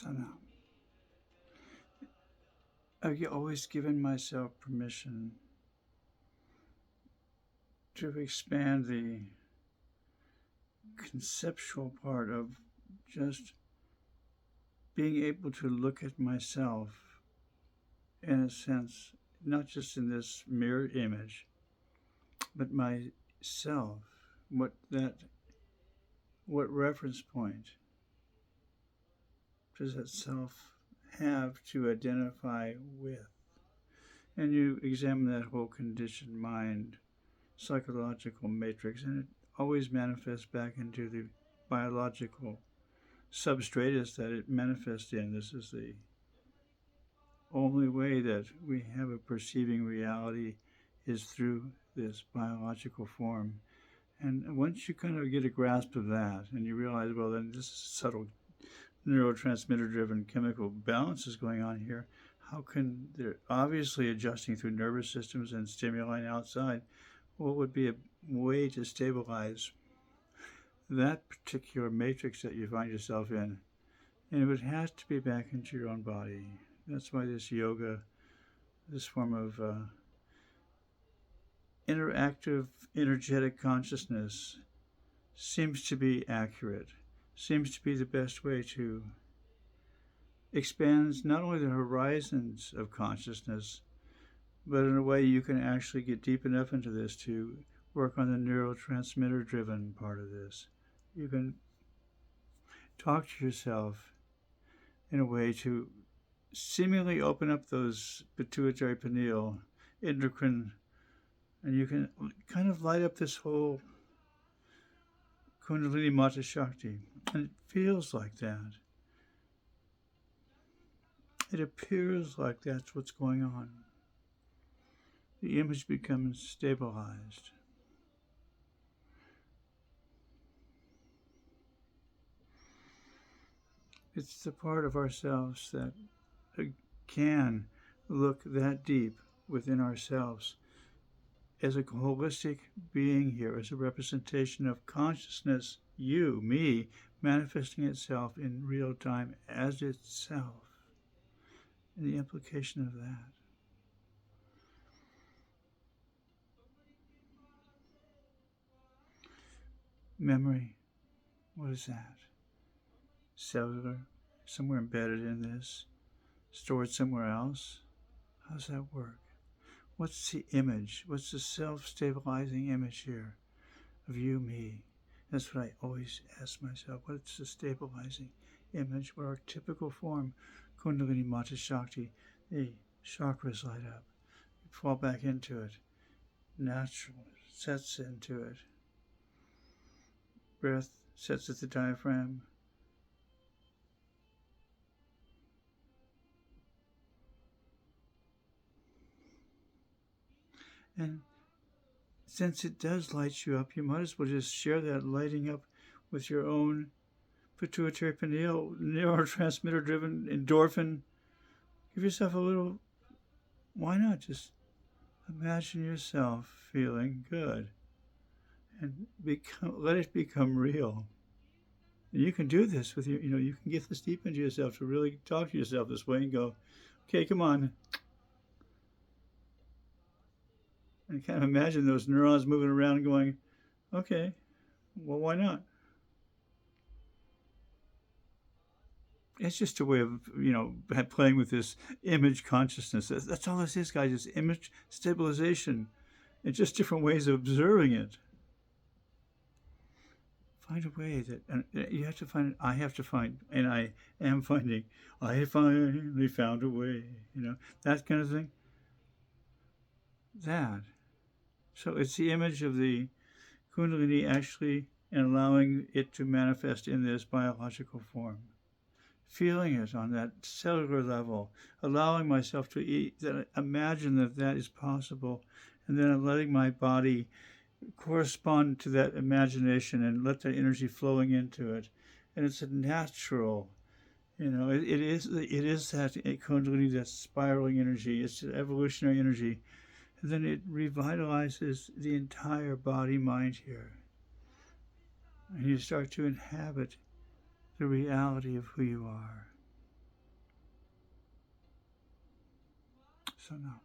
So now, I've always given myself permission to expand the conceptual part of just being able to look at myself in a sense, not just in this mirror image, but myself, what that what reference point does that self have to identify with? And you examine that whole conditioned mind psychological matrix, and it always manifests back into the biological substratus that it manifests in. This is the only way that we have a perceiving reality is through this biological form. And once you kind of get a grasp of that and you realize, well, then this is subtle neurotransmitter driven chemical balance is going on here. How can they're obviously adjusting through nervous systems and stimuli outside? What would be a way to stabilize that particular matrix that you find yourself in? And it would have to be back into your own body. That's why this yoga, this form of interactive, energetic consciousness seems to be accurate, seems to be the best way to expand not only the horizons of consciousness, but in a way you can actually get deep enough into this to work on the neurotransmitter driven part of this. You can talk to yourself in a way to seemingly open up those pituitary pineal endocrine, and you can kind of light up this whole Kundalini Mata Shakti. And it feels like that. It appears like that's what's going on. The image becomes stabilized. It's the part of ourselves that can look that deep within ourselves as a holistic being here, as a representation of consciousness, you, me, manifesting itself in real time as itself, and the implication of that. Memory, what is that? Cellular, somewhere embedded in this, stored somewhere else? How does that work? What's the image? What's the self-stabilizing image here of you, me? That's what I always ask myself. What's the stabilizing image? What our typical form, Kundalini Mata Shakti, the chakras light up. You fall back into it. Natural sets into it. Breath sets at the diaphragm. And since it does light you up, you might as well just share that lighting up with your own pituitary pineal neurotransmitter driven endorphin. Give yourself a little, why not just imagine yourself feeling good and let it become real. And you can do this with you can get this deep into yourself to really talk to yourself this way and go, okay, come on. And kind of imagine those neurons moving around and going, okay, well, why not? It's just a way of, playing with this image consciousness. That's all this is, guys, is image stabilization. It's just different ways of observing it. Find a way that, and you have to find, I have to find, and I am finding, I finally found a way, that kind of thing. That. So it's the image of the Kundalini actually and allowing it to manifest in this biological form. Feeling it on that cellular level, allowing myself to imagine that that is possible, and then letting my body correspond to that imagination and let the energy flowing into it. And it's a natural, it is that Kundalini, that spiraling energy. It's an evolutionary energy. And then it revitalizes the entire body mind here. And you start to inhabit the reality of who you are. So now.